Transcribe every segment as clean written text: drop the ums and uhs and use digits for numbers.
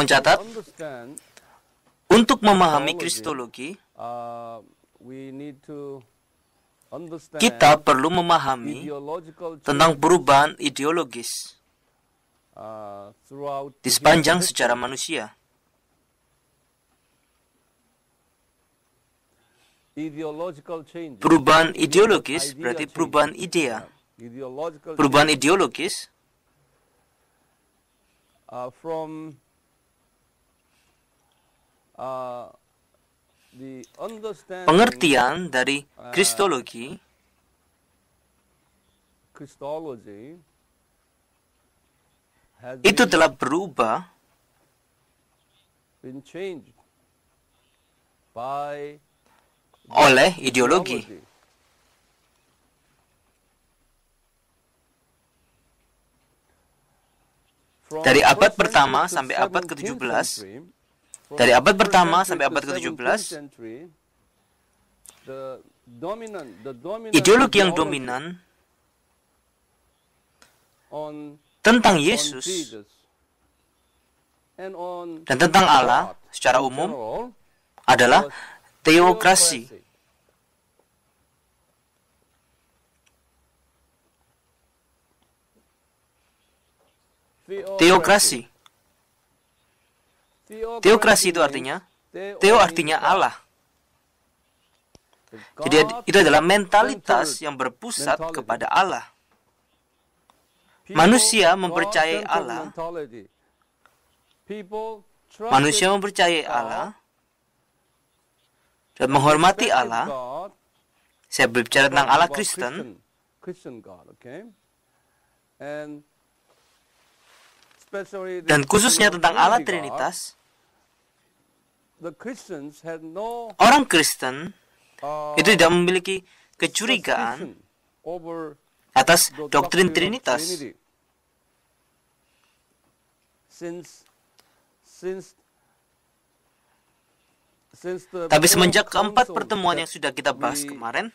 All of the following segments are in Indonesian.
Tolong catat, untuk memahami kristologi, kita perlu memahami tentang perubahan ideologis di sepanjang sejarah manusia. Perubahan ideologis berarti perubahan idea. Perubahan ideologis pengertian dari kristologi itu telah berubah oleh ideologi. Dari abad pertama sampai abad ke-17, ideologi yang dominan tentang Yesus dan tentang Allah secara umum adalah teokrasi. Teokrasi. Teokrasi itu artinya, Theo artinya Allah. Jadi itu adalah mentalitas yang berpusat kepada Allah. Manusia mempercayai Allah. Manusia mempercayai Allah dan menghormati Allah. Saya berbicara tentang Allah Kristen. Dan khususnya tentang Allah Trinitas. Orang Kristen itu tidak memiliki kecurigaan atas doktrin Trinitas. Tapi semenjak keempat pertemuan yang sudah kita bahas kemarin,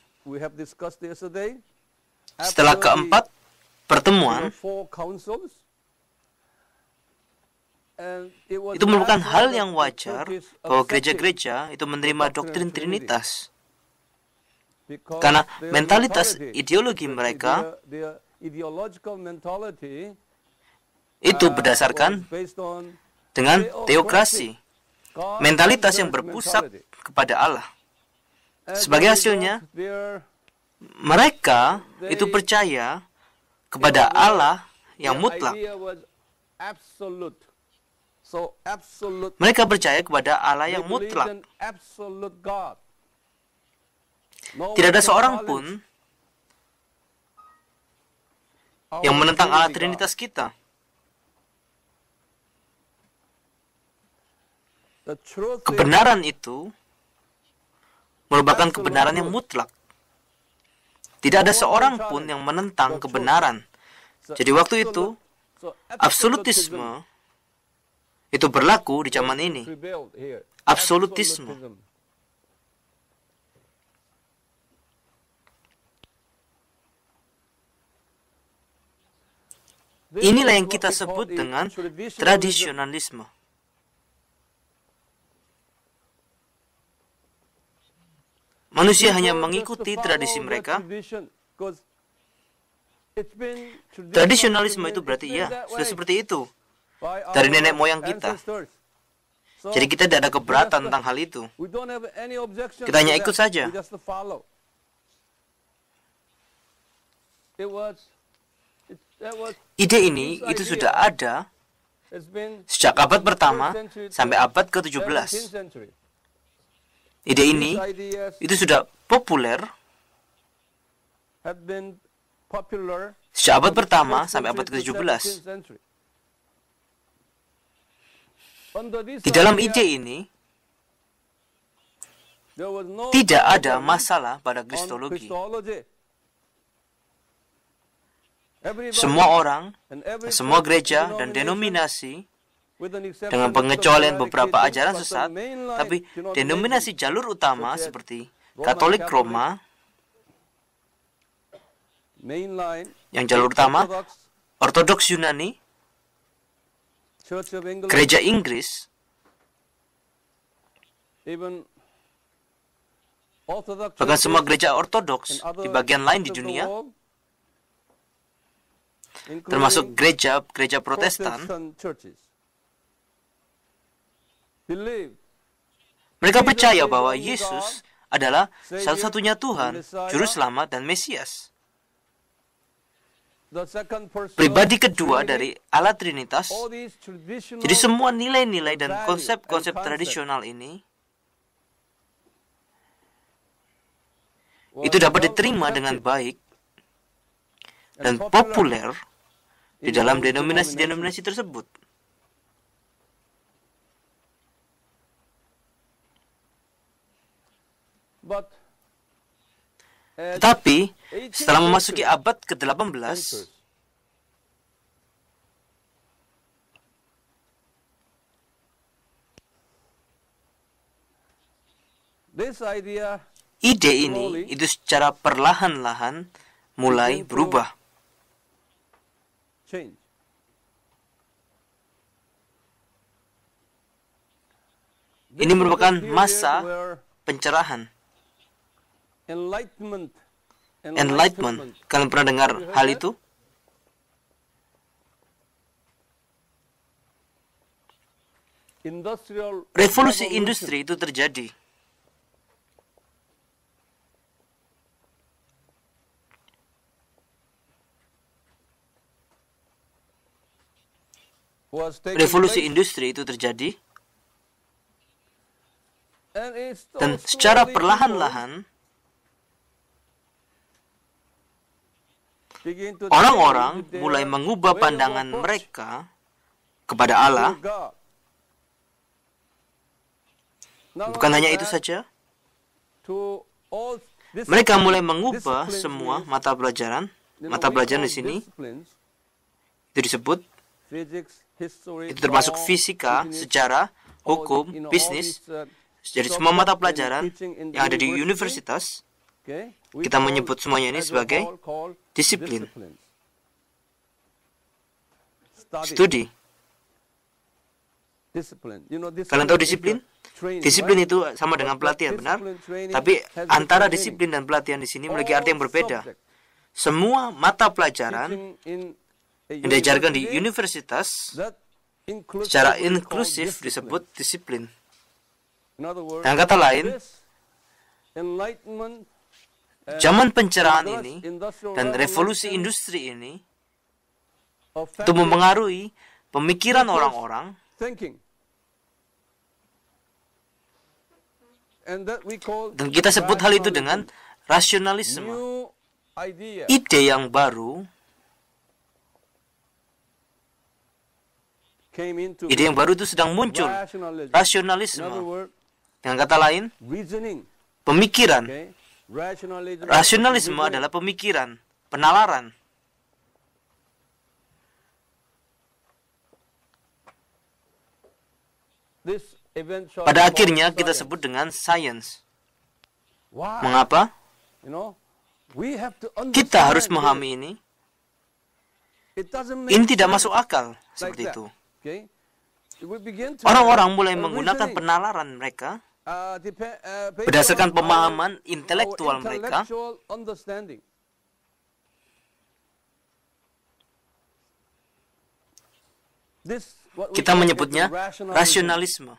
setelah keempat pertemuan, itu merupakan hal yang wajar bahwa gereja-gereja itu menerima doktrin Trinitas. Karena mentalitas ideologi mereka itu berdasarkan dengan teokrasi. Mentalitas yang berpusat kepada Allah. Sebagai hasilnya, mereka itu percaya kepada Allah yang mutlak. Mereka percaya kepada Allah yang mutlak. Tidak ada seorang pun yang menentang Allah Trinitas kita. Kebenaran itu merupakan kebenaran yang mutlak. Tidak ada seorang pun yang menentang kebenaran. Jadi waktu itu, absolutisme itu berlaku di zaman ini. Absolutisme. Inilah yang kita sebut dengan tradisionalisme. Manusia hanya mengikuti tradisi mereka. Tradisionalisme itu berarti ya, sudah seperti itu. Dari nenek moyang kita. Jadi kita tidak ada keberatan tentang hal itu. Kita hanya ikut saja. Ide ini itu sudah ada sejak abad pertama sampai abad ke-17. Ide ini itu sudah populer sejak abad pertama sampai abad ke-17. Di dalam ide ini tidak ada masalah pada kristologi. Semua orang, semua gereja dan denominasi, dengan pengecualian beberapa ajaran sesat, tapi denominasi jalur utama seperti Katolik Roma, yang jalur utama, Ortodoks Yunani, Church of England, gereja Inggris, even Orthodox bahkan semua churches gereja in ortodoks other di bagian lain di parts of the dunia, world, termasuk including gereja Protestan, Protestant churches, believe mereka Jesus percaya is the bahwa only Yesus God, adalah Savior, satu-satunya Tuhan, Messiah, Juru Selamat, dan Mesias. the second person of Pribadi kedua Trinity. dari Allah Trinitas. All these traditional Jadi semua nilai-nilai dan value konsep-konsep and concept tradisional ini were itu dapat well diterima dengan accepted baik dan and populer di in dalam those denominasi-denominasi tersebut. But as Tetapi 18th setelah memasuki century abad ke-18, enters, this idea ide ini itu secara perlahan-lahan mulai berubah. change. Ini merupakan This is a masa period where pencerahan, enlightenment. enlightenment. Kalian pernah dengar hal itu? Industrial Revolusi revolution industri itu terjadi. was taking Revolusi place, industri itu terjadi and it's dan those secara slowly perlahan-lahan people begin to orang-orang change their mulai mengubah way of pandangan approach mereka kepada to Allah. God. Not Bukan only hanya itu that, saja, to all mereka disciplines. mulai mengubah Disciplines semua means, mata pelajaran. you know, Mata we pelajaran call di sini disciplines, itu disebut, physics, history, itu termasuk law, fisika, business, sejarah, all, hukum, you know, all bisnis. these, Jadi semua mata subjects pelajaran and teaching in the yang ada di university, universitas, okay, we kita call menyebut semuanya ini as a sebagai whole called disiplin. disciplines. Studi. Discipline. You know, Kalian tahu discipline disiplin? is a training, Disiplin right? itu sama dengan But pelatihan, benar? discipline training Tapi has antara different disiplin dan pelatihan di sini memiliki All arti yang berbeda. subjects Semua mata pelajaran teaching in a yang diajarkan di university universitas that inclusive secara what we call inklusif discipline. disebut disiplin. In other words, Dengan kata lain, this enlightenment zaman pencerahan ini industrial dan revolusi revolution industri ini itu affected mempengaruhi pemikiran people's orang-orang thinking. And that we call dan kita sebut hal itu rationalism. dengan rasionalisme. New idea Ide yang baru, came into ide yang baru itu sedang muncul. rationalism. In other Rasionalisme. words, Dengan kata lain, reasoning. pemikiran. Okay? Rationalism. Rasionalisme reasoning. adalah pemikiran, penalaran. This event shall Pada be akhirnya called kita science. sebut dengan science. Why? Mengapa? You know, we have to Kita harus understand memahami this. ini. It doesn't make Ini tidak sense masuk akal like seperti that. itu. Okay? We begin to Orang-orang mulai have a menggunakan reasoning, penalaran mereka based berdasarkan on pemahaman our intelektual mereka intellectual understanding. This, what we kita call menyebutnya rationalism.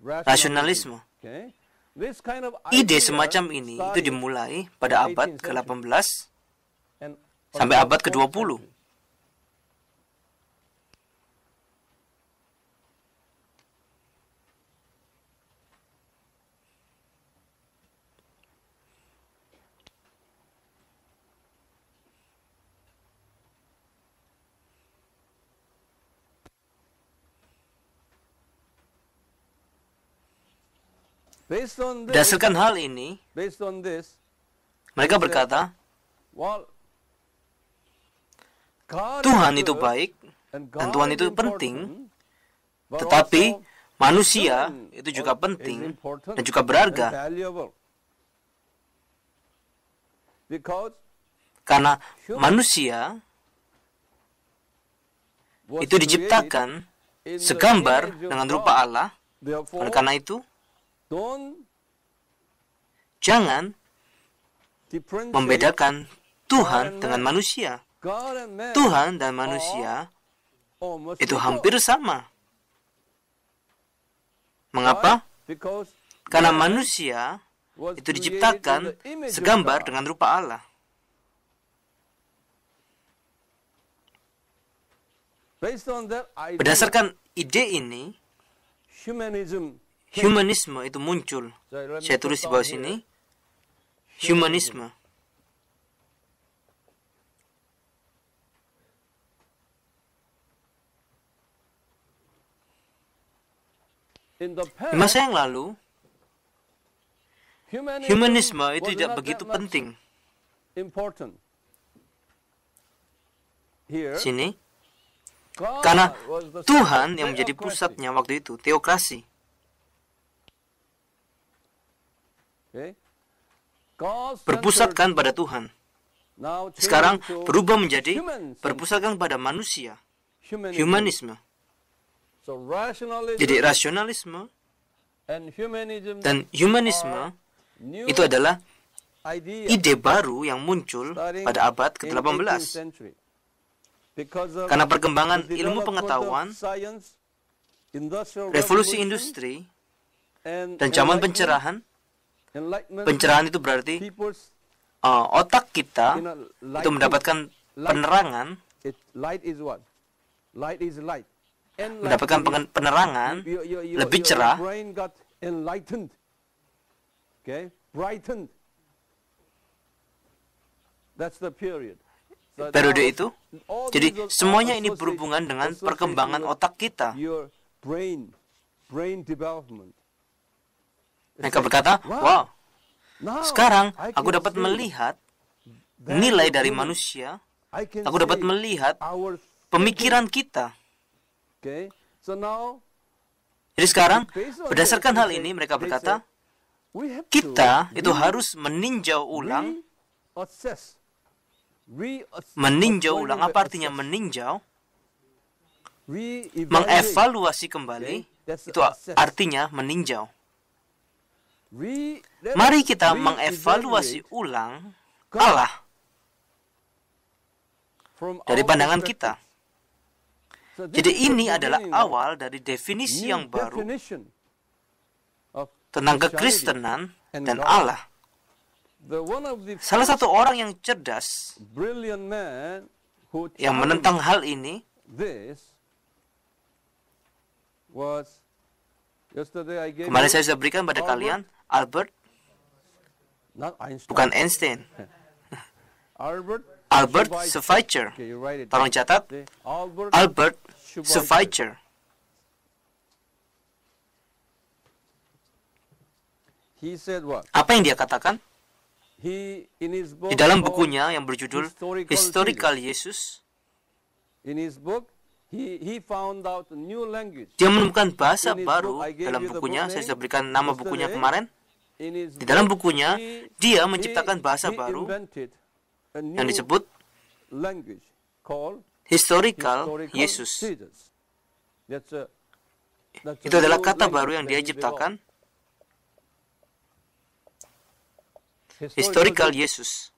rasionalisme. Okay? This kind of Ide idea semacam ini itu started dimulai pada abad 18th ke-18 and sampai abad about ke-20. 4th. Based on this, Berdasarkan hal ini, based on this, mereka berkata, well, God Tuhan is itu good baik and dan God Tuhan is itu important, penting, but tetapi also manusia human itu juga is penting important dan juga and berharga. valuable. Because Karena manusia was itu diciptakan segambar dengan rupa Allah. Oleh Therefore, karena itu, don't jangan differentiate membedakan Tuhan dengan manusia. God and man Tuhan dan manusia almost itu equal. hampir sama. Mengapa? Because Karena man manusia was itu created diciptakan in the image of segambar God. dengan rupa Allah. Based on that idea, Berdasarkan ide ini, humanism humanisme itu muncul. So let me Saya put tulis di down bawah here. sini, humanisme. in the past, Di masa yang lalu, humanisme itu was tidak not begitu that much penting. important. Here, Sini, God karena was the Tuhan center yang menjadi of pusatnya waktu itu, teokrasi. Okay? God Berpusatkan pada Tuhan. now changing Sekarang to berubah menjadi human-centered. berpusatkan pada manusia, Humanism. humanisme. So rationalism Jadi rasionalisme and humanism dan humanisme new itu adalah idea ide baru yang muncul starting pada abad in ke-18. 18th century. Because of Karena perkembangan the ilmu development pengetahuan, of science, industrial revolusi revolution, industri, and dan zaman enlightenment. pencerahan. Enlightenment Pencerahan itu berarti people's otak kita light itu mendapatkan penerangan, light is what? Light is light. mendapatkan penerangan lebih cerah. Your brain got enlightened. Okay? Brightened. That's the period. So Periode now, itu. all Jadi these are semuanya ini associated- berhubungan dengan associated perkembangan with otak kita. Your brain development. Mereka berkata, wow, Now sekarang I aku can dapat see melihat that nilai the dari human. manusia. I can Aku dapat see melihat our pemikiran kita. Okay? So now Jadi sekarang, based on berdasarkan this, hal ini, mereka they berkata, say, we have kita to itu harus meninjau ulang. reassess. Meninjau ulang, apa artinya meninjau? Re-evaluate. Mengevaluasi kembali, Okay, that's itu assess. artinya meninjau. Let Mari us kita re-evaluate mengevaluasi ulang God Allah from dari our pandangan perspective. kita. So this Jadi is the ini adalah beginning of awal dari definisi new yang baru definition of tentang Christianity kekristenan and dan God. Allah. One of the Salah satu orang yang cerdas brilliant man who yang menentang hal ini this was yesterday I gave kemarin you saya sudah berikan pada kalian Albert, not Einstein. bukan Einstein, Albert Schweitzer. Okay, you write it Tolong down. catat, Okay, Albert Albert Schweitzer. Schweitzer. He said what? Apa yang dia katakan? He in his book Di dalam called bukunya yang berjudul Historical Yesus, in his book he found out a new language. dia menemukan bahasa In his baru book, I gave dalam you the bukunya. book Saya name sudah berikan nama bukunya yesterday. kemarin. In his Di dalam book, bukunya, dia menciptakan bahasa baru invented a new yang disebut language called Historical historical Yesus. Jesus. That's a Itu adalah new kata language baru yang that dia he ciptakan, developed. Historical Yesus.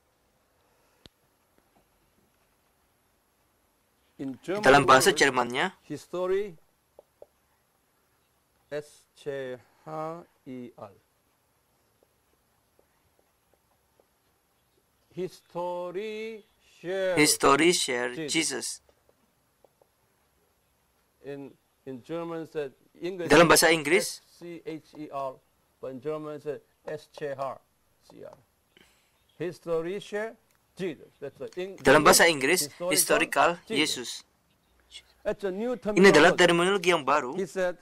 In Di German dalam bahasa word, Jermannya, history S-C-H-I-L. History share. History Share Jesus. Jesus. In German said English. Dalam bahasa Inggris, S-C-H-E-R, but in German said S-C-H-R. History share Jesus. That's a dalam bahasa Inggris, Historical Jesus. Yesus. That's a new Ini adalah terminology. terminologi yang baru. He said,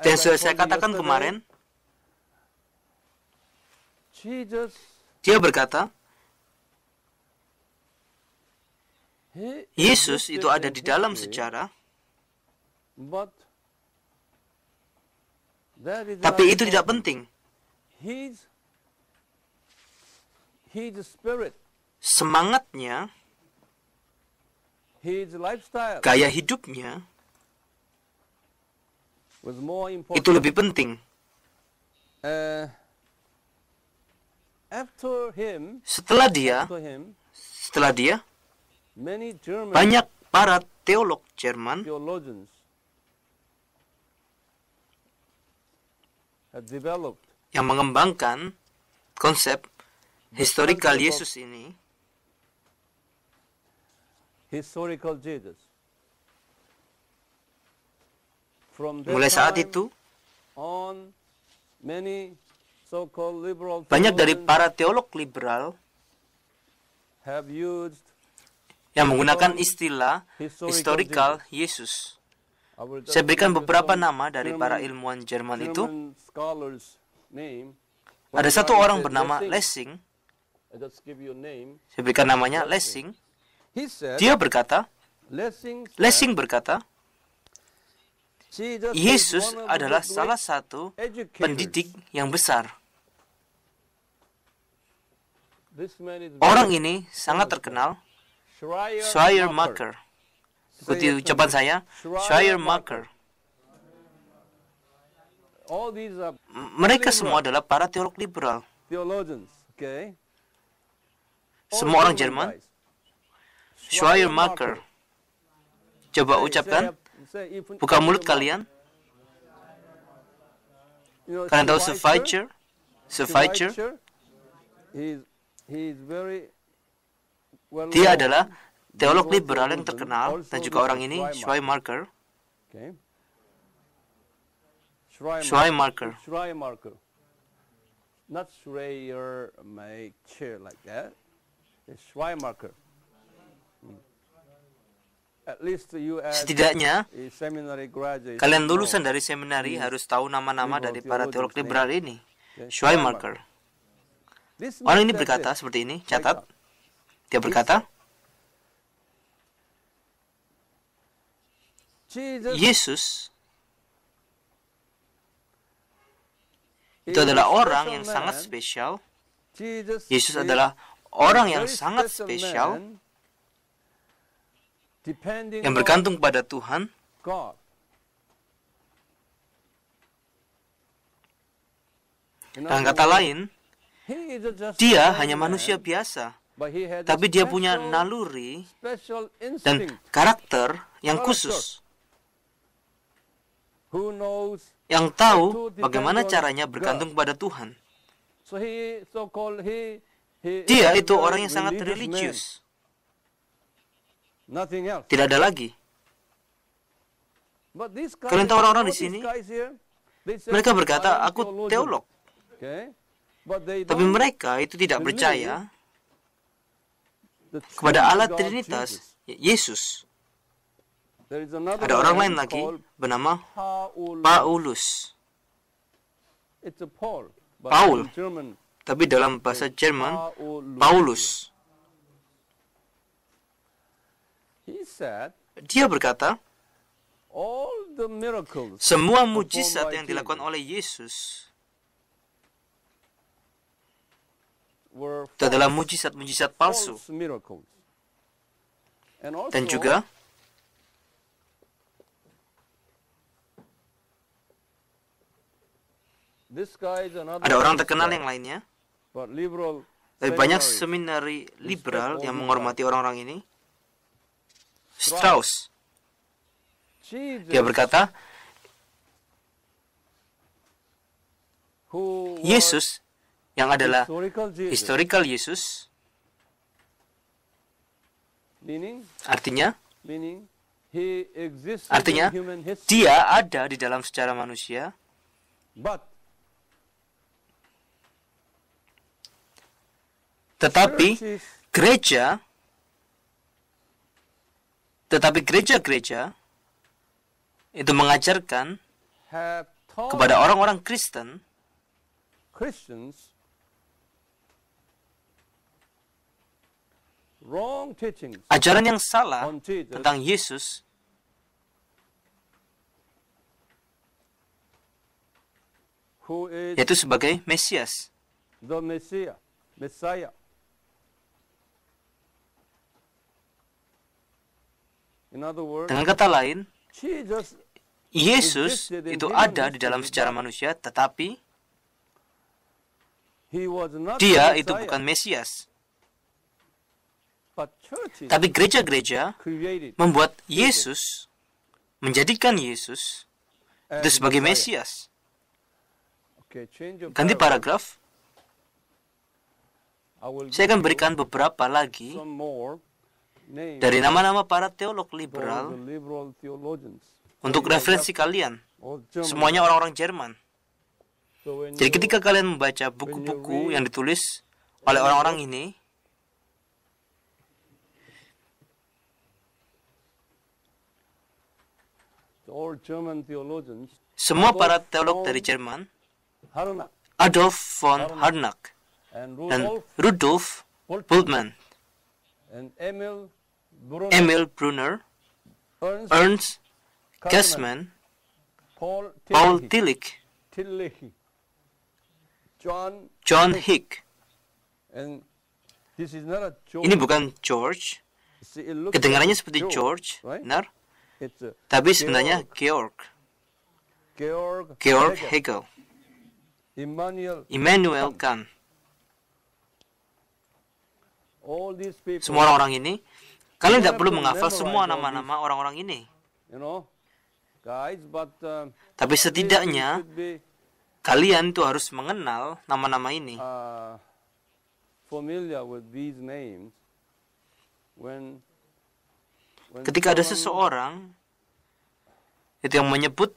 Dan sudah saya katakan kemarin, Jesus, dia berkata, he Yesus existed itu ada in di dalam history, sejarah, but that is tapi not itu tidak important. penting. He's the spirit. Semangatnya, His lifestyle. gaya hidupnya, was more important. itu lebih penting. After him, Setelah dia, many German banyak para teolog Jerman theologians have developed yang mengembangkan konsep historical Yesus ini, historical Jesus. From that mulai saat time itu, on, many so-called liberal banyak dari theologians para teolog liberal have used yang menggunakan istilah historical Yesus. I will just Saya berikan give you beberapa some nama dari para ilmuwan Jerman itu. German scholars' name. Ada One satu guy orang said bernama Lessing. Lessing. I just give you a name. Saya berikan namanya Lessing. He said, Dia berkata, Lessing said, Lessing berkata, Jesus is Yesus one of the adalah great salah satu educators. pendidik yang besar. This man is Orang very ini sangat terkenal, Schleiermacher. Schleiermacher. Ikuti ucapan saya, Schleiermacher. All these are Mereka semua adalah para teolog liberal. theologians, okay? All Semua orang German Jerman, guys. Schleiermacher. Coba ucapkan, buka mulut kalian. Kalian tahu Schweitzer? Schweitzer? He's very well Dia known. adalah teolog liberal yang terkenal, dan juga orang ini, Schleiermacher. Okay. Schleiermacher. Schleiermacher. Not Schleiermacher like that. It's Schleiermacher. At least you as Setidaknya, a seminary graduate. kalian lulusan dari seminari harus tahu nama-nama dari para teolog liberal ini. Schleiermacher. This man Orang ini said berkata this. seperti ini, catat. Dia berkata, Jesus Yesus is itu adalah a orang special yang sangat man. spesial. Jesus Yesus is adalah orang a yang very sangat special spesial, man, depending yang on bergantung pada Tuhan. God. In Dengan other kata words, lain, he is just dia a hanya man, manusia biasa, but he had a tapi dia punya special- naluri special dan instinct. karakter yang Karakter. khusus, Who knows? yang tahu bagaimana caranya bergantung pada Tuhan. So he so-called he Dia is a itu very orang yang sangat religious religius, man. Nothing else. tidak ada lagi. But these guys, Kalian tahu orang-orang di all these sini? guys here, they say, Mereka "I berkata, am aku theologian." teolog. Okay? But they Tapi don't mereka itu tidak believe percaya the true kepada Allah God, Trinitas, Jesus. Yesus. There is another Ada orang man lain lagi called bernama Paulus. Paulus. It's a Paul. But Paul. in German, Tapi dalam bahasa Jerman, Paulus. Paulus. He said, Dia berkata, all the miracles semua performed mujizat by yang dilakukan Jesus oleh Yesus were itu adalah false- mujizat-mujizat palsu. false miracles. And also, Dan juga this guy is another ada orang famous terkenal guy, yang lainnya. but liberal Dari banyak seminaries seminari liberal all yang these menghormati orang-orang ini. Strauss. Jesus, Dia berkata, who was Yesus yang adalah historical Jesus, historical Yesus, meaning artinya he exists Artinya, in human history, dia ada di dalam sejarah manusia, but tetapi churches gereja-gereja itu mengajarkan have taught kepada orang-orang Kristen Christians wrong teachings ajaran yang salah on Jesus, tentang Yesus, who is yaitu sebagai Mesias. the Messiah. In other words, Dengan kata lain, Jesus Yesus itu ada di dalam sejarah manusia, tetapi Dia itu bukan Mesias. Tapi gereja-gereja membuat Yesus, menjadikan Yesus itu sebagai Mesias. Ganti paragraf. Saya akan berikan beberapa lagi dari nama-nama para teolog liberal untuk referensi kalian. Semuanya orang-orang Jerman. Jadi ketika kalian membaca buku-buku yang ditulis oleh orang-orang ini, semua para teolog dari Jerman, Adolf von Harnack dan Rudolf Bultmann, Emil Brunner, Ernst Kässmann, Paul Tillich, John Hick. Ini bukan George. Kedengarannya seperti George, benar? Tapi sebenarnya Georg Hegel, Immanuel Kant. Semua orang-orang ini, kalian tidak perlu menghafal semua nama-nama orang-orang ini. Tapi setidaknya kalian itu harus mengenal nama-nama ini. Ketika ada seseorang itu yang menyebut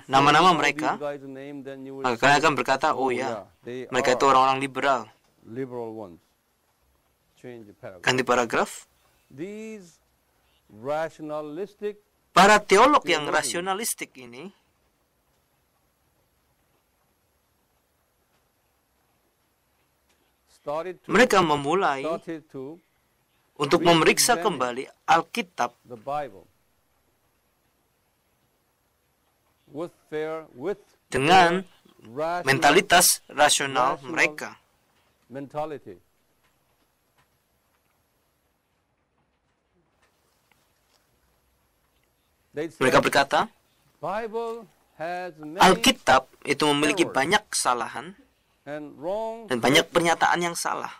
nama-nama mereka, maka kalian akan berkata, oh ya, mereka itu orang-orang liberal. Ganti paragraf. Para teolog yang rasionalistik ini mereka memulai untuk memeriksa kembali Alkitab dengan mentalitas rasional mereka. Mereka berkata, Alkitab itu memiliki banyak kesalahan dan banyak pernyataan yang salah.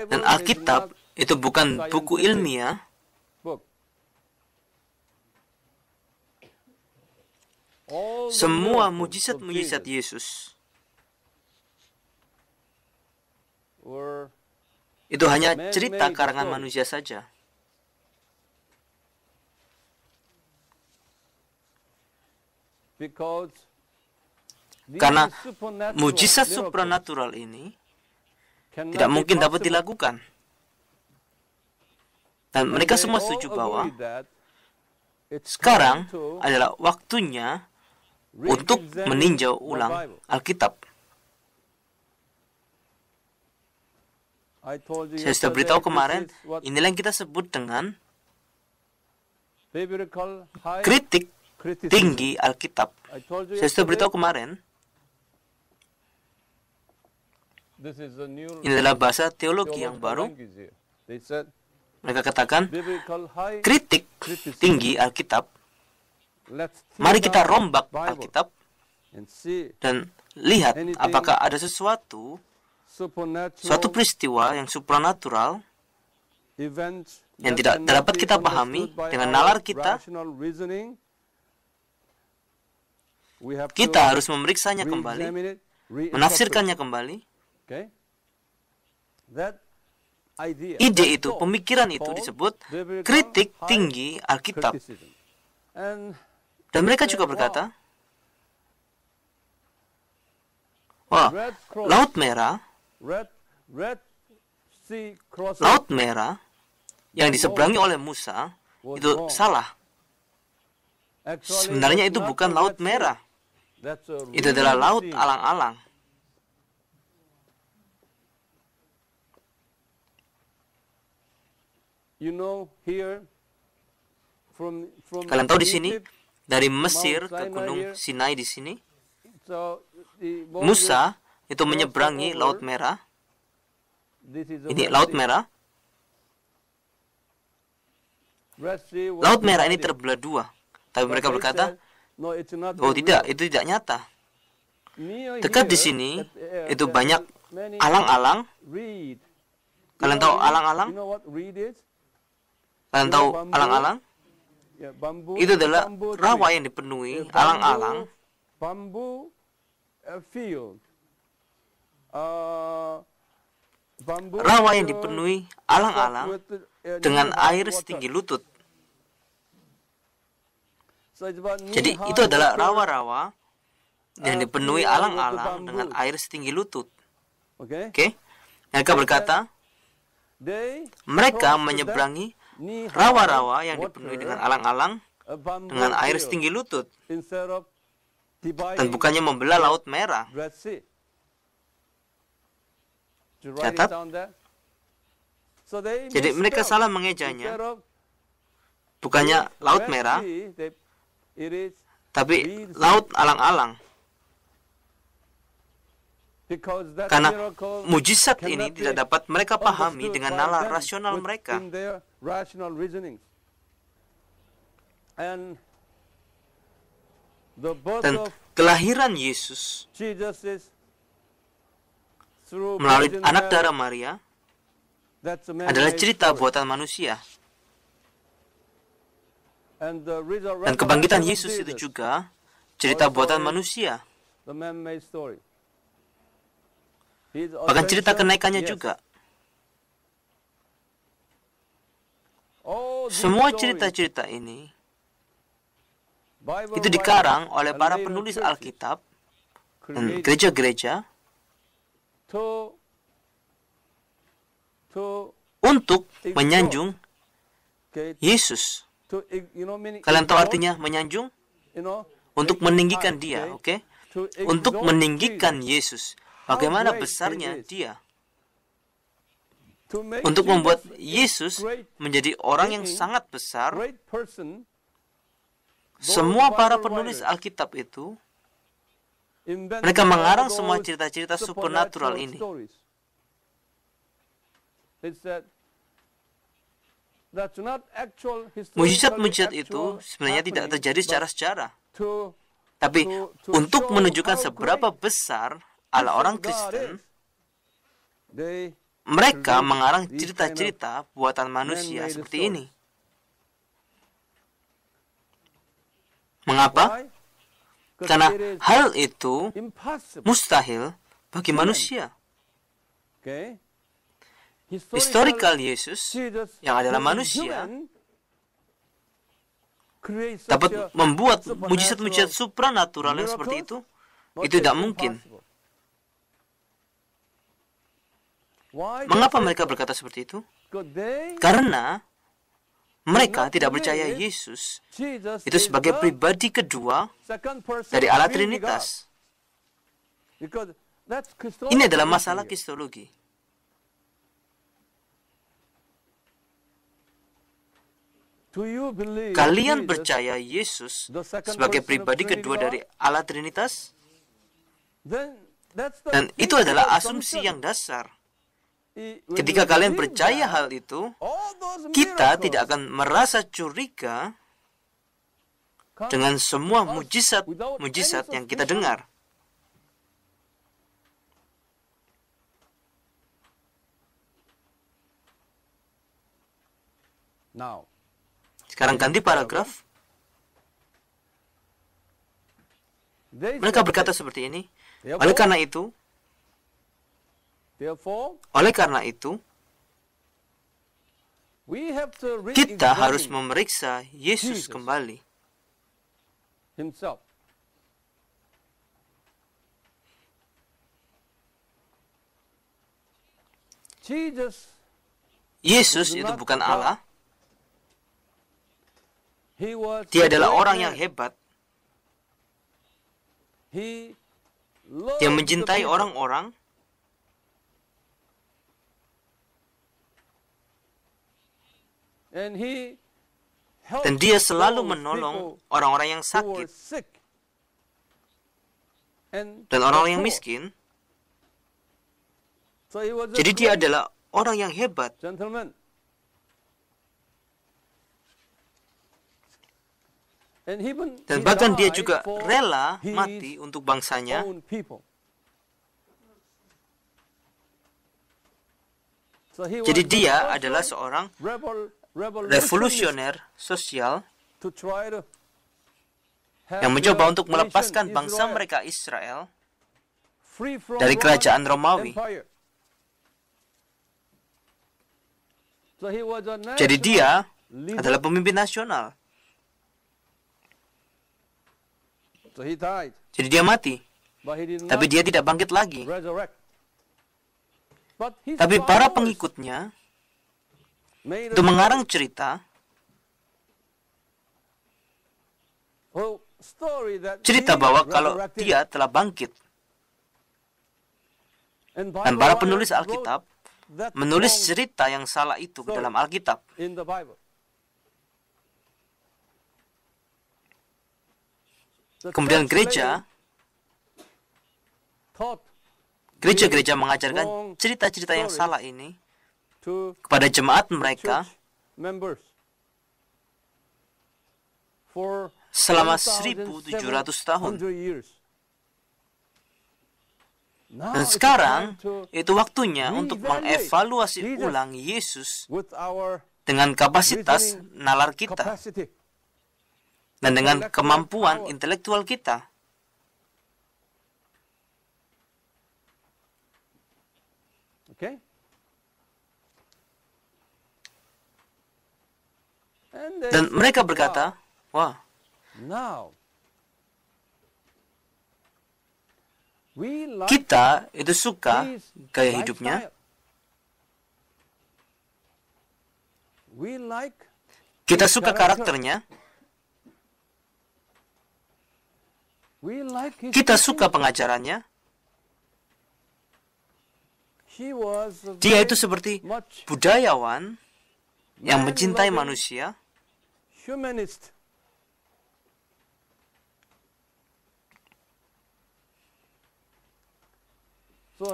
Dan Alkitab itu bukan buku ilmiah, semua mujizat-mujizat Yesus itu hanya cerita karangan manusia saja. Karena mujizat supranatural ini tidak mungkin dapat dilakukan. Dan mereka semua setuju bahwa sekarang adalah waktunya untuk meninjau ulang Alkitab. Saya sudah beritahu kemarin, inilah yang kita sebut dengan kritik tinggi Alkitab. Saya sudah beritahu kemarin, ini adalah bahasa teologi yang baru. Mereka katakan, kritik tinggi Alkitab. Mari kita rombak Alkitab dan lihat apakah ada suatu peristiwa yang supranatural yang tidak dapat kita pahami dengan nalar kita. Kita harus memeriksanya kembali, menafsirkannya kembali. Ide itu, pemikiran itu disebut kritik tinggi Alkitab. Dan mereka juga berkata, wah, Laut Merah yang diseberangi oleh Musa itu salah. Sebenarnya itu bukan Laut Merah. Itu adalah laut alang-alang. Kalian tahu di sini, dari Mesir ke Gunung Sinai di sini, Musa itu menyeberangi Laut Merah. Ini Laut Merah. Laut Merah ini terbelah dua. Tapi mereka berkata, oh tidak, itu tidak nyata. Dekat di sini, itu banyak alang-alang. Kalian tahu alang-alang? Kalian tahu alang-alang? Itu adalah rawa yang dipenuhi alang-alang. Rawa yang dipenuhi alang-alang dengan air setinggi lutut. Jadi itu adalah rawa-rawa yang dipenuhi alang-alang dengan air setinggi lutut. Oke? Mereka berkata, mereka menyeberangi rawa-rawa yang dipenuhi dengan alang-alang dengan air setinggi lutut, dan bukannya membelah Laut Merah. Catat. Jadi mereka salah mengejanya. Bukannya Laut Merah, tapi Laut Alang-alang. Karena mujizat ini tidak dapat mereka pahami dengan nalar rasional mereka. Dan kelahiran Yesus melalui anak darah Maria adalah cerita buatan manusia. Dan kebangkitan Yesus itu juga cerita buatan manusia. Bahkan cerita kenaikannya juga. Semua cerita-cerita ini itu dikarang oleh para penulis Alkitab dan gereja-gereja untuk menyanjung Yesus. Kalian tahu artinya menyanjung? Untuk meninggikan dia, oke? Untuk meninggikan Yesus. Bagaimana besarnya dia. Untuk membuat Yesus menjadi orang yang sangat besar. Semua para penulis Alkitab itu, mereka mengarang semua cerita-cerita supernatural ini. Mujizat-mujizat itu sebenarnya tidak terjadi secara sejarah. Tapi untuk menunjukkan seberapa besar Allah orang Kristen, mereka mengarang cerita-cerita buatan manusia seperti ini. Mengapa? Karena hal itu mustahil bagi manusia. Historical Yesus yang adalah manusia dapat membuat mujizat-mujizat supranatural yang seperti itu tidak mungkin. Mengapa mereka berkata seperti itu? Karena mereka tidak percaya Yesus itu sebagai pribadi kedua dari Allah Trinitas. Ini adalah masalah kristologi. Kalian percaya Yesus sebagai pribadi kedua dari Allah Trinitas? Dan itu adalah asumsi yang dasar. Ketika kalian percaya hal itu, kita tidak akan merasa curiga dengan semua mujizat yang kita dengar. Sekarang ganti paragraf. Mereka berkata seperti ini. Oleh karena itu, kita harus memeriksa Yesus kembali. Yesus itu bukan Allah. Dia adalah orang yang hebat. Dia mencintai orang-orang. Dan dia selalu menolong orang-orang yang sakit dan orang-orang yang miskin. Jadi dia adalah orang yang hebat. Gentlemen. Dan bahkan dia juga rela mati untuk bangsanya. Jadi dia adalah seorang revolusioner sosial yang mencoba untuk melepaskan bangsa mereka Israel dari kerajaan Romawi. Jadi dia adalah pemimpin nasional. Jadi dia mati, tapi dia tidak bangkit lagi. Tapi para pengikutnya itu mengarang cerita bahwa kalau dia telah bangkit. Dan para penulis Alkitab menulis cerita yang salah itu ke dalam Alkitab. Kemudian gereja mengajarkan cerita-cerita yang salah ini kepada jemaat mereka selama 1.700 tahun. Dan sekarang itu waktunya untuk mengevaluasi ulang Yesus dengan kapasitas nalar kita dan dengan kemampuan intelektual kita. Dan mereka berkata, wah, kita itu suka gaya hidupnya, kita suka karakternya, kita suka pengajarannya. Dia itu seperti budayawan yang mencintai manusia.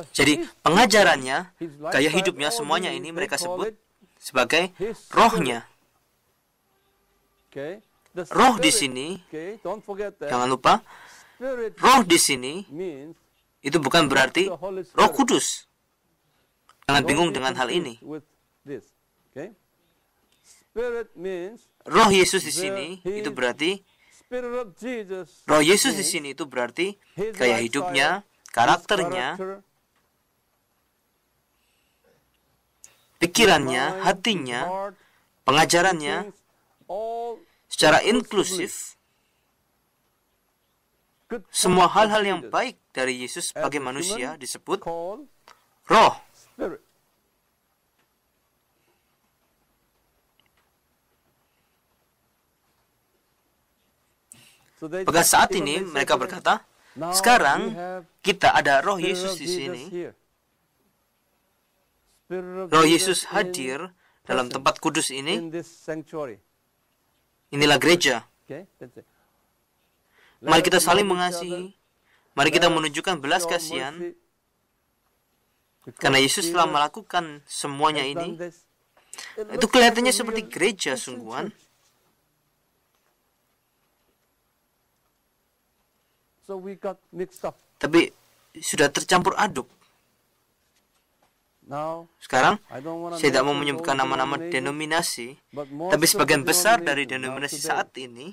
Jadi pengajarannya, gaya hidupnya, semuanya ini mereka sebut sebagai rohnya. Roh di sini, jangan lupa, roh di sini itu bukan berarti Roh Kudus. Jangan bingung dengan hal ini. Roh Yesus di sini itu berarti Roh Yesus di sini itu berarti gaya hidupnya, karakternya, pikirannya, hatinya, pengajarannya secara inklusif. Semua hal-hal yang baik dari Yesus sebagai manusia disebut roh. Pada saat ini mereka berkata, sekarang kita ada roh Yesus di sini. Roh Yesus hadir dalam tempat kudus ini. Inilah gereja. Mari kita saling mengasihi. Mari kita menunjukkan belas kasihan. Karena Yesus telah melakukan semuanya ini. Itu kelihatannya seperti gereja sungguhan. Tapi sudah tercampur aduk. Sekarang, saya tidak mau menyebutkan nama-nama denominasi, tapi sebagian besar dari denominasi saat ini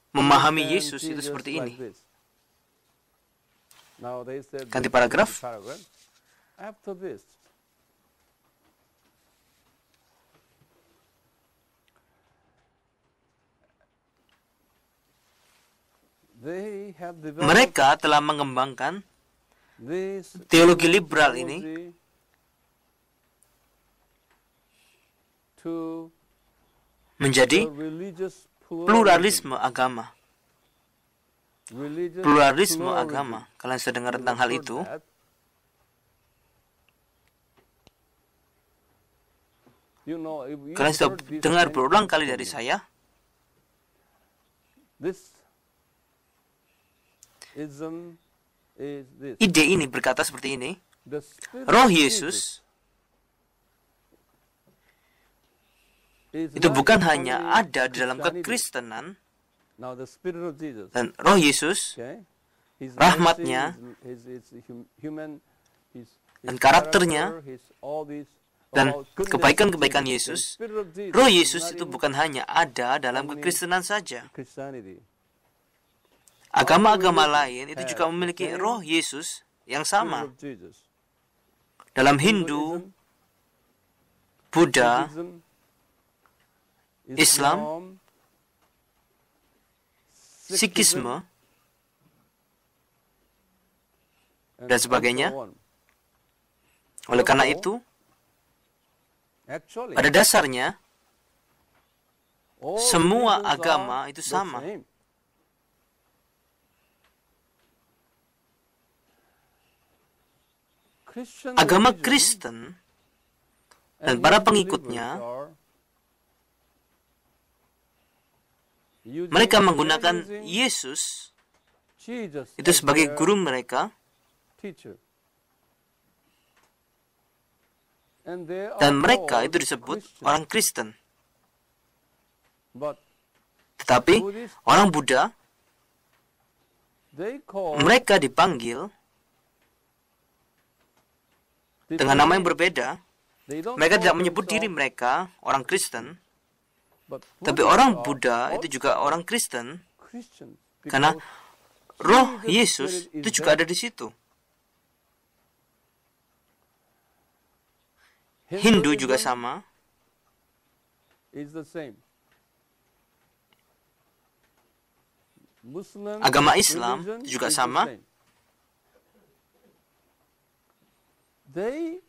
memahami Yesus itu seperti ini. Ganti paragraf. Mereka telah mengembangkan teologi liberal ini menjadi pluralisme agama. Pluralisme agama. Kalian sudah dengar tentang hal itu? Kalian sudah dengar berulang kali dari saya? Ide ini berkata seperti ini. the Spirit Roh of Yesus is itu not bukan only hanya ada di dalam Christianity. kekristenan, Now the Spirit of Jesus, dan Roh Yesus okay, His rahmatnya, mercy, his human, his dan karakternya, character, his all these dan about goodness kebaikan-kebaikan of Jesus. Yesus, The Spirit of Jesus Roh is Yesus not itu in bukan hanya ada dalam only kekristenan saja. Christianity. Agama-agama Other lain religions itu have juga the memiliki same Roh Yesus yang Spirit sama. of Jesus. Dalam Hindu, Hinduism, Buddha, Buddhism, Islam, Sikhism, Sikhisme, and dan sebagainya. so on. Oleh karena itu, Actually, pada dasarnya, all semua religions agama are itu the sama. same. Christian Agama religion Kristen dan and para his pengikutnya, believers are using- mereka they are menggunakan using Yesus Jesus itu as sebagai their guru mereka, teacher. And they dan are mereka called itu disebut Christians. orang Kristen. But Tetapi Buddhist, orang Buddha, they call mereka dipanggil different dengan nama yang names. berbeda. They don't Mereka call tidak menyebut diri themselves, mereka orang Kristen, but tapi Buddhists orang are Buddha itu also juga orang Kristen, Christians karena because Roh Jesus' Yesus Spirit is itu juga there. ada di situ. Hindu juga Hinduism sama, is the same. Muslim agama Islam religion juga is the sama. same. They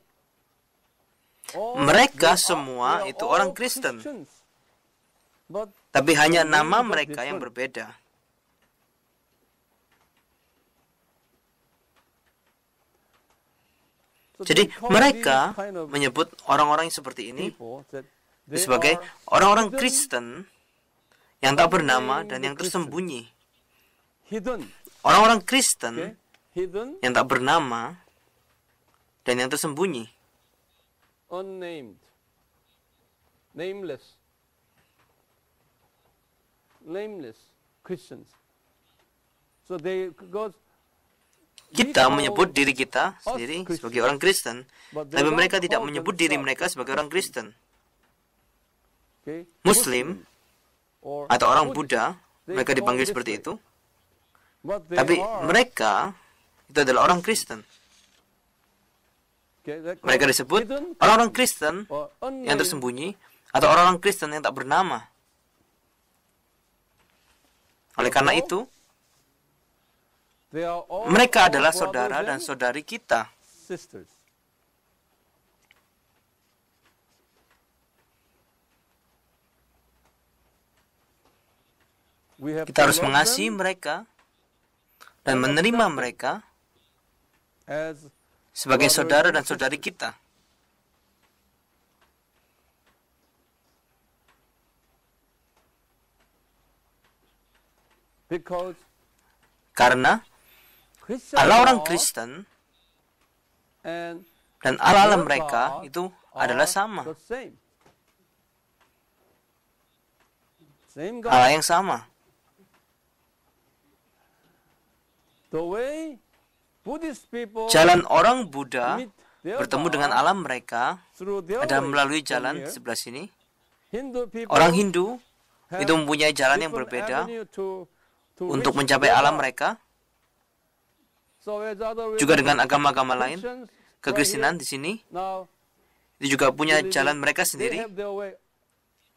all- Mereka they are- semua they are itu all orang Kristen. Christians. But Tapi hanya the names nama are mereka yang different. berbeda. So Jadi they call mereka these kind of menyebut orang-orang yang seperti ini people that they sebagai are orang-orang hidden- Kristen yang tak bernama dan yang tersembunyi. hidden, Orang-orang okay? Kristen Hidden, yang tak bernama dan yang tersembunyi. unnamed, nameless, Christians. So they goes. Kita menyebut diri kita sendiri sebagai orang Kristen, tapi mereka tidak menyebut diri mereka sebagai orang Kristen. Okay? Muslim or atau orang Buddhist, Buddha, they mereka call dipanggil this seperti way. itu, But they tapi are, mereka itu adalah orang Kristen. okay, they're Mereka called disebut hidden orang-orang Kristen or yang unnamed tersembunyi atau orang-orang Kristen yang tak bernama. Oleh karena itu, They are all mereka our adalah brothers saudara dan and saudari kita. sisters. We have Kita to harus love mengasihi them mereka dan menerima mereka as sebagai brothers saudara and dan saudari sisters. kita. Because Karena Christian Allah orang law Kristen and dan Allah their mereka God itu are adalah sama. the same. Same God. Allah yang sama. The way Buddhist people Jalan orang Buddha meet their bertemu God dengan alam mereka through their adalah way melalui from jalan here. di sebelah sini. Hindu people Orang Hindu have itu mempunyai jalan yang different berbeda avenue to untuk reach mencapai their alam God. mereka. So as other Juga religions, dengan agama-agama lain, Christians kekristenan right di sini here, now, itu juga punya religion, jalan mereka they sendiri. have their way.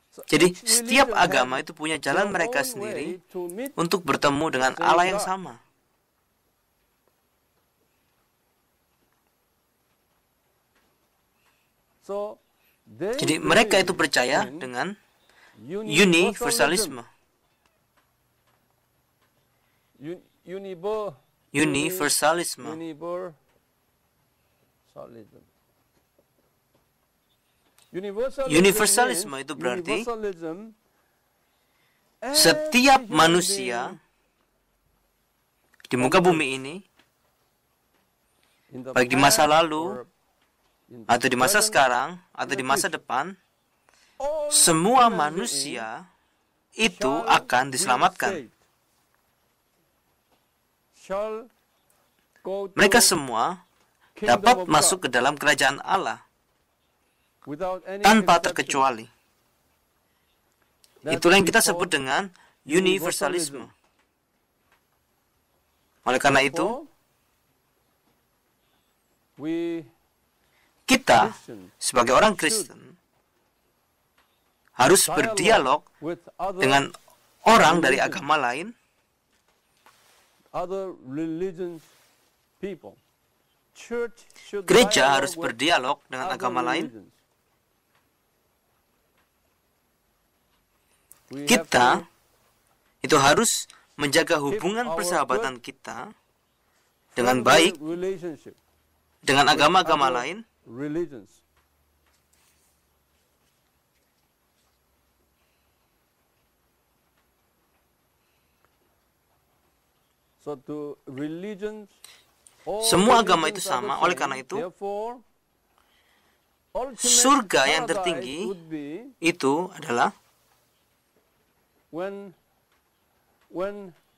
So Jadi each setiap religion agama has itu punya jalan their mereka own sendiri way to meet. untuk bertemu dengan same Allah yang God. sama. So they Jadi mereka itu believe percaya in dengan universalisme. Universalisme. Universalism itu berarti setiap manusia di muka bumi ini baik di masa lalu, atau di masa sekarang, atau di masa depan, semua manusia itu akan diselamatkan. Mereka semua dapat masuk ke dalam kerajaan Allah tanpa terkecuali. Itulah yang kita sebut dengan universalisme. Oleh karena itu, kita sebagai orang Kristen harus berdialog dengan orang dari agama lain, gereja harus berdialog dengan agama lain. Kita itu harus menjaga hubungan persahabatan kita dengan baik dengan agama-agama lain, semua agama itu sama. Oleh karena itu, surga yang tertinggi itu adalah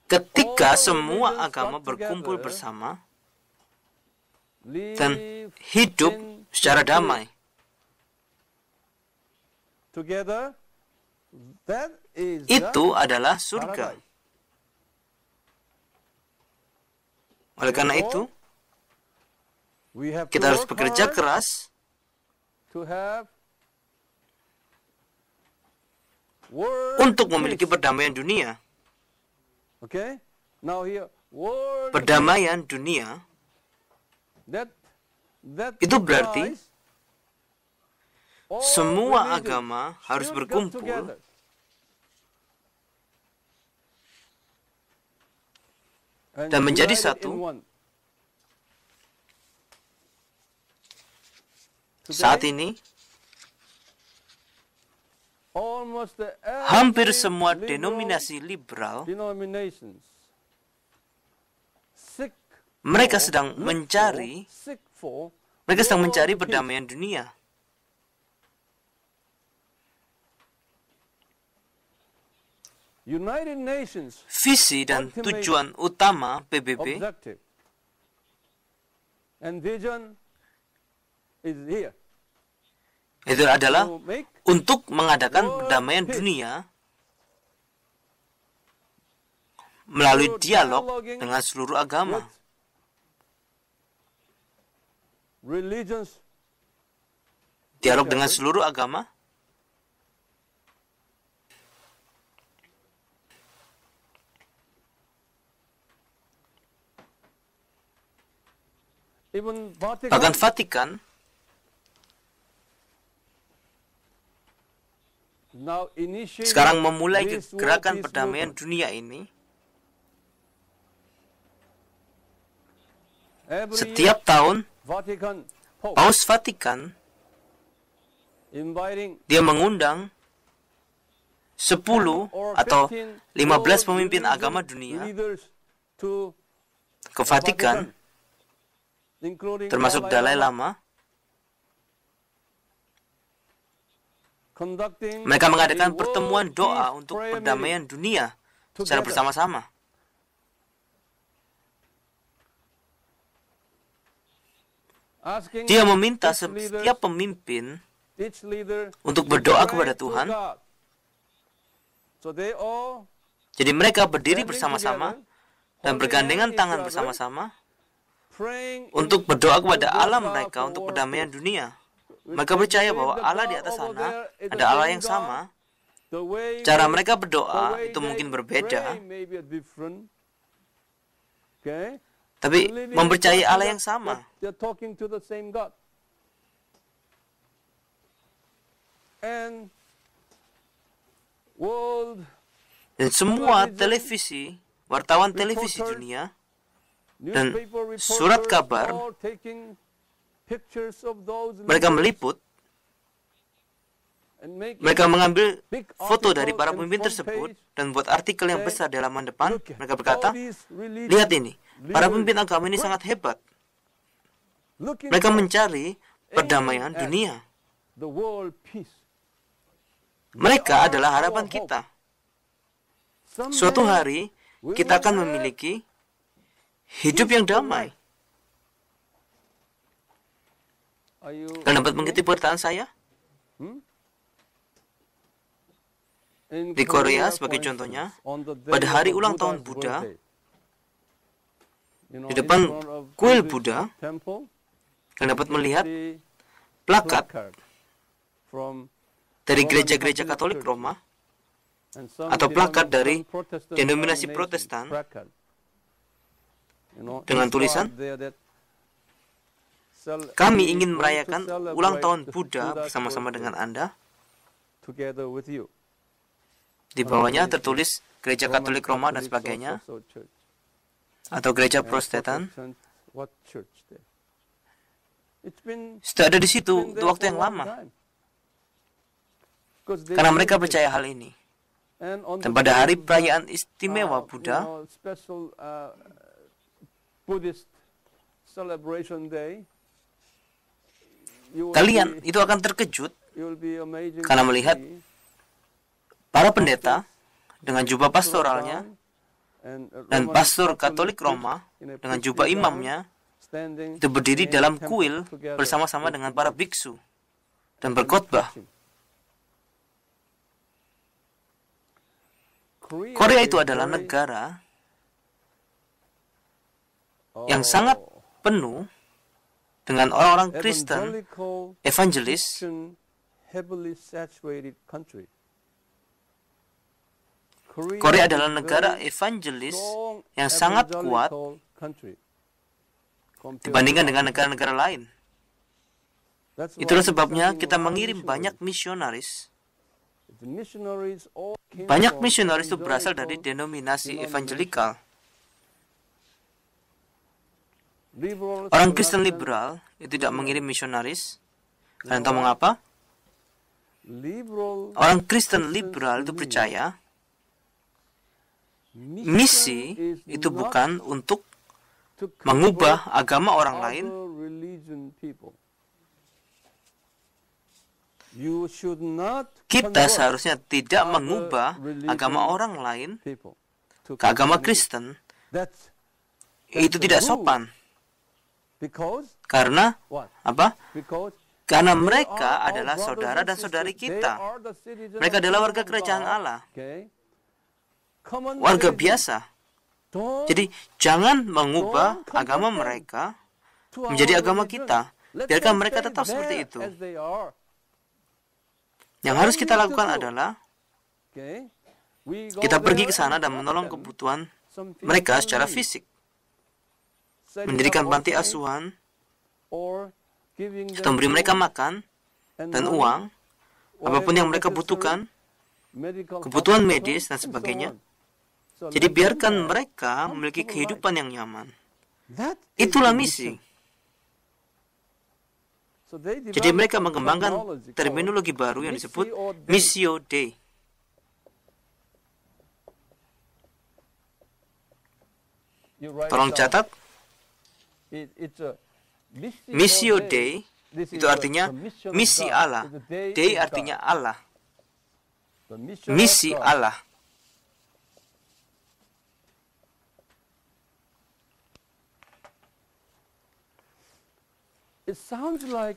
ketika semua agama berkumpul bersama dan hidup secara damai. Itu adalah surga. Oleh karena itu, kita harus bekerja keras untuk memiliki perdamaian dunia. Perdamaian dunia itu berarti semua agama harus berkumpul dan menjadi satu. Saat ini, hampir semua denominasi liberal mereka sedang mencari perdamaian dunia. Visi dan tujuan utama PBB itu adalah untuk mengadakan perdamaian dunia melalui dialog dengan seluruh agama. Dialog dengan seluruh agama bahkan Vatikan sekarang memulai gerakan perdamaian dunia ini. Setiap tahun Paus Vatikan dia mengundang 10 atau 15 pemimpin agama dunia ke Vatikan, termasuk Dalai Lama. Mereka mengadakan pertemuan doa untuk perdamaian dunia secara bersama-sama. Dia meminta setiap pemimpin untuk berdoa kepada Tuhan. Jadi mereka berdiri bersama-sama dan bergandengan tangan bersama-sama untuk berdoa kepada Allah mereka untuk perdamaian dunia. Mereka percaya bahwa Allah di atas sana ada Allah yang sama. Cara mereka berdoa itu mungkin berbeda, tapi mempercayai Allah yang sama. Dan semua televisi, wartawan televisi dunia, dan surat kabar, mereka meliput, mereka mengambil foto dari para pemimpin tersebut dan buat artikel yang besar di halaman depan. Mereka berkata, lihat ini, para pemimpin agama ini sangat hebat. Mereka mencari perdamaian dunia. the world peace. Mereka adalah harapan kita. Suatu hari, kita akan memiliki hidup yang damai. Kalian dapat mengikuti perkataan saya? Di Korea, sebagai contohnya, pada hari ulang tahun Buddha, di depan kuil Buddha, kalian dapat melihat plakat dari gereja-gereja Katolik Roma atau plakat dari denominasi Protestan dengan tulisan, "Kami ingin merayakan ulang tahun Buddha bersama-sama dengan Anda." Di bawahnya tertulis gereja Katolik Roma dan sebagainya, atau gereja Protestan. Sudah ada di situ untuk waktu yang lama, karena mereka percaya hal ini. Dan pada hari perayaan istimewa Buddha, kalian itu akan terkejut karena melihat para pendeta dengan jubah pastoralnya dan pastor Katolik Roma dengan jubah imamnya itu berdiri dalam kuil bersama-sama dengan para biksu dan berkhotbah. Korea itu adalah negara yang sangat penuh dengan orang-orang Kristen, evangelis, Korea adalah negara evangelis yang sangat kuat dibandingkan dengan negara-negara lain. Itulah sebabnya kita mengirim banyak misionaris. Banyak misionaris itu berasal dari denominasi evangelikal. Orang Kristen liberal itu tidak mengirim misionaris. Kalian tahu mengapa? Orang Kristen liberal itu percaya misi itu bukan untuk mengubah agama orang lain. Kita seharusnya tidak mengubah agama orang lain ke agama Kristen. Itu tidak sopan. Karena apa? Karena mereka adalah saudara dan saudari kita. Mereka adalah warga kerajaan Allah, warga biasa. Jadi jangan mengubah agama mereka menjadi agama kita. Biarkan mereka tetap seperti itu. Yang harus kita lakukan adalah kita pergi ke sana dan menolong kebutuhan mereka secara fisik. Mendirikan panti asuhan, atau memberi mereka makan dan uang, apapun yang mereka butuhkan, kebutuhan medis dan sebagainya. Jadi biarkan mereka memiliki kehidupan yang nyaman. Itulah misi. Jadi mereka mengembangkan terminologi baru yang disebut Missio Dei. Tolong catat. Missio Dei itu artinya misi Allah. Dei artinya Allah. Misi Allah.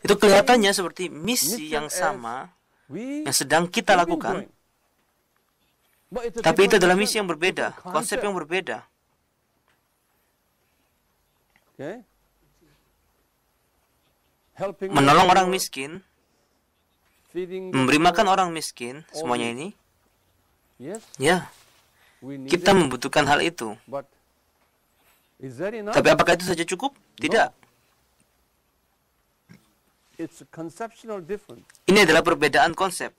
Itu kelihatannya seperti misi yang sama yang sedang kita lakukan. Tapi itu adalah misi yang berbeda, konsep yang berbeda. Menolong orang miskin, memberi makan orang miskin, semuanya ini. Ya, kita membutuhkan hal itu. Tapi apakah itu saja cukup? Tidak. Ini adalah perbedaan konsep.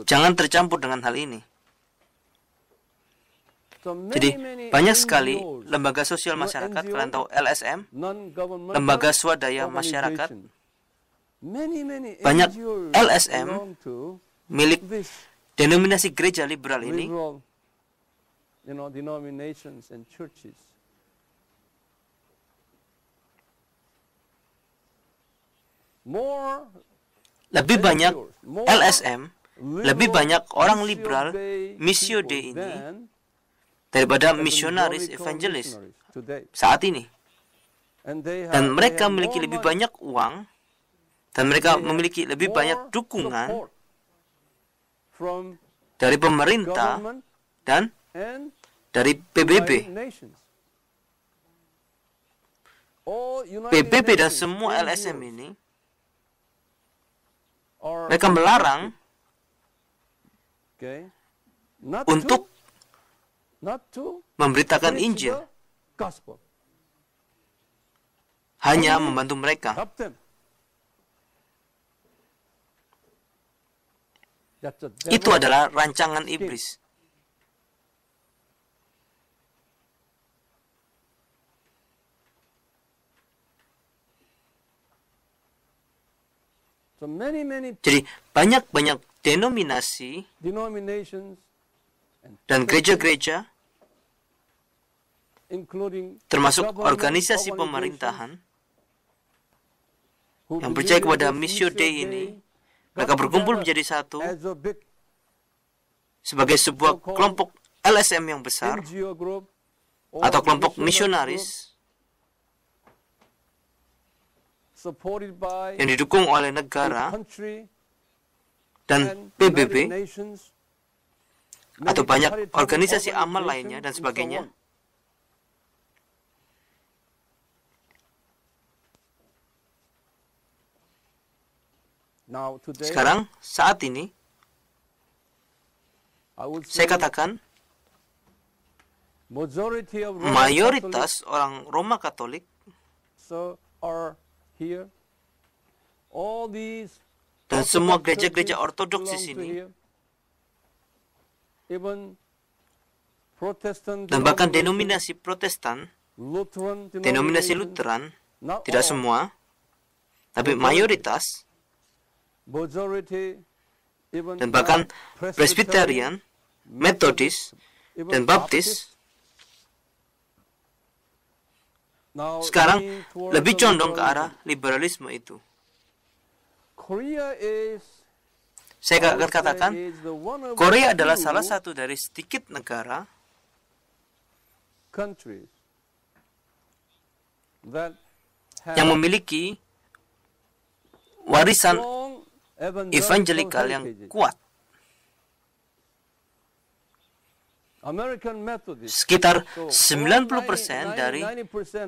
Jangan tercampur dengan hal ini. Jadi, banyak sekali lembaga sosial masyarakat, kalian tahu LSM, lembaga swadaya masyarakat, banyak LSM milik denominasi gereja liberal ini, lebih banyak LSM, lebih banyak orang liberal Missio Dei ini daripada misionaris evangelis saat ini. Dan mereka memiliki lebih banyak uang, dan mereka memiliki lebih banyak dukungan dari pemerintah dan dari PBB. PBB dan semua LSM ini, mereka melarang untuk memberitakan Injil, hanya membantu mereka. Itu adalah rancangan iblis. Jadi banyak-banyak denominasi dan gereja-gereja, termasuk organisasi pemerintahan yang percaya kepada Missio Dei ini, mereka berkumpul menjadi satu sebagai sebuah kelompok LSM yang besar atau kelompok misionaris yang didukung oleh negara dan PBB atau banyak organisasi amal lainnya dan sebagainya. Sekarang, saat ini, saya katakan mayoritas orang Roma Katolik dan semua gereja-gereja ortodoks di sini, dan bahkan denominasi Protestan, denominasi Lutheran, tidak semua, tapi mayoritas, dan bahkan Presbyterian, Methodist, dan Baptis, sekarang lebih condong ke arah liberalisme itu. Saya akan katakan, Korea adalah salah satu dari sedikit negara yang memiliki warisan evangelikal yang kuat. Sekitar 90% dari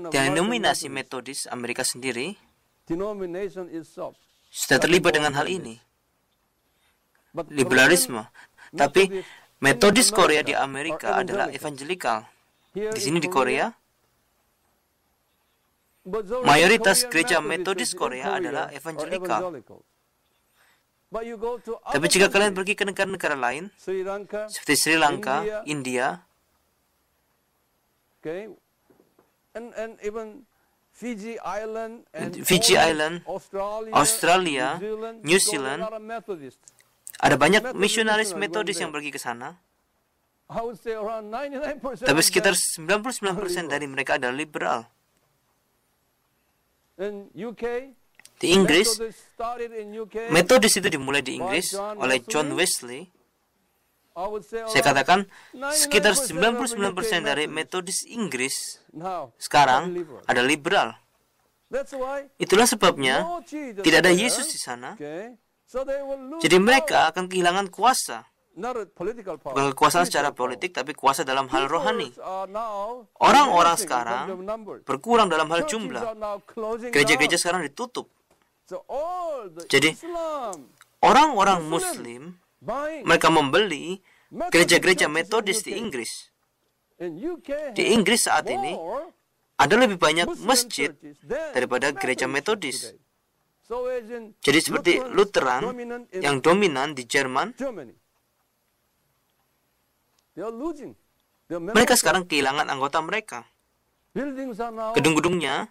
denominasi Metodis Amerika sendiri sudah terlibat dengan hal ini, liberalisme. Tapi Metodis Korea di Amerika adalah evangelikal. Di sini di Korea, mayoritas gereja Metodis Korea adalah evangelikal. Tapi jika kalian pergi ke negara-negara lain, seperti Sri Lanka, India, Fiji Island, Australia, New Zealand, ada banyak misionaris Metodis yang pergi ke sana. Tapi sekitar 99% dari mereka adalah liberal. Di Inggris, Metodis itu dimulai di Inggris oleh John Wesley. Saya katakan sekitar 99% dari Metodis Inggris sekarang ada liberal. Itulah sebabnya tidak ada Yesus di sana. Jadi mereka akan kehilangan kuasa. Bukan kekuasaan secara politik, tapi kuasa dalam hal rohani. Orang-orang sekarang berkurang dalam hal jumlah. Gereja-gereja sekarang ditutup. Jadi, orang-orang Muslim, mereka membeli gereja-gereja Metodis di Inggris. Di Inggris saat ini, ada lebih banyak masjid daripada gereja Metodis. Jadi seperti Lutheran yang dominan di Jerman, mereka sekarang kehilangan anggota mereka. Gedung-gedungnya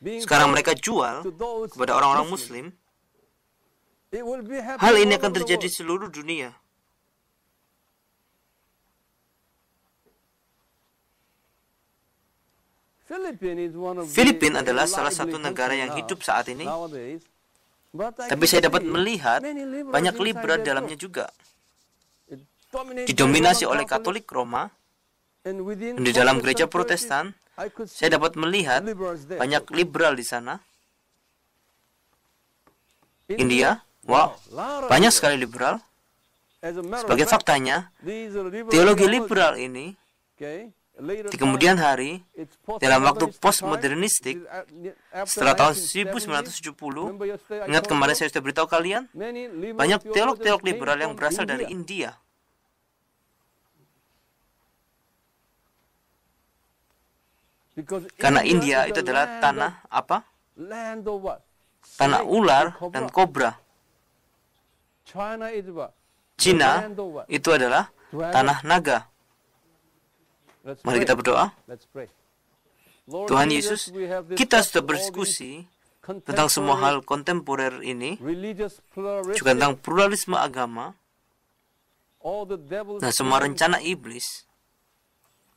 sekarang mereka jual kepada orang-orang Muslim. Hal ini akan terjadi di seluruh dunia. Filipina adalah salah satu negara yang hidup saat ini Tapi saya dapat melihat banyak liberal dalamnya juga. Didominasi oleh Katolik Roma, dan di dalam gereja Protestan, saya dapat melihat banyak liberal di sana. India, wow, banyak sekali liberal. Sebagai faktanya, teologi liberal ini di kemudian hari, dalam waktu postmodernistik, setelah tahun 1970, ingat kemarin saya sudah beritahu kalian, banyak teolog-teolog liberal yang berasal dari India. Karena India itu adalah tanah apa? Tanah ular dan kobra. Cina itu adalah tanah naga. Mari kita berdoa. Tuhan Yesus, kita sudah berdiskusi tentang semua hal kontemporer ini, juga tentang pluralisme agama, dan semua rencana iblis.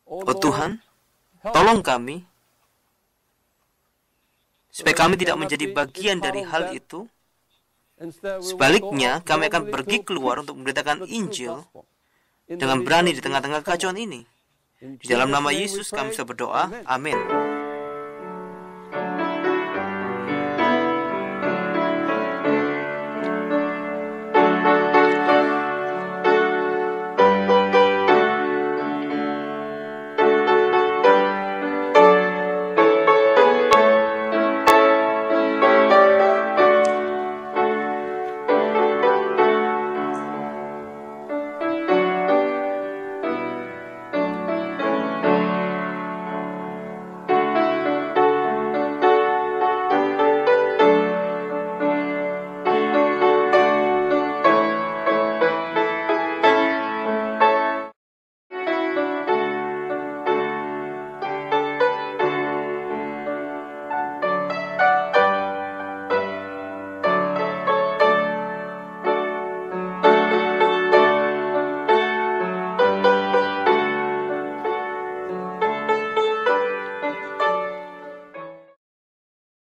Oh Tuhan, tolong kami, supaya kami tidak menjadi bagian dari hal itu. Sebaliknya, kami akan pergi keluar untuk memberitakan Injil dengan berani di tengah-tengah kekacauan ini. Di dalam nama Yesus kami sudah berdoa. Amin.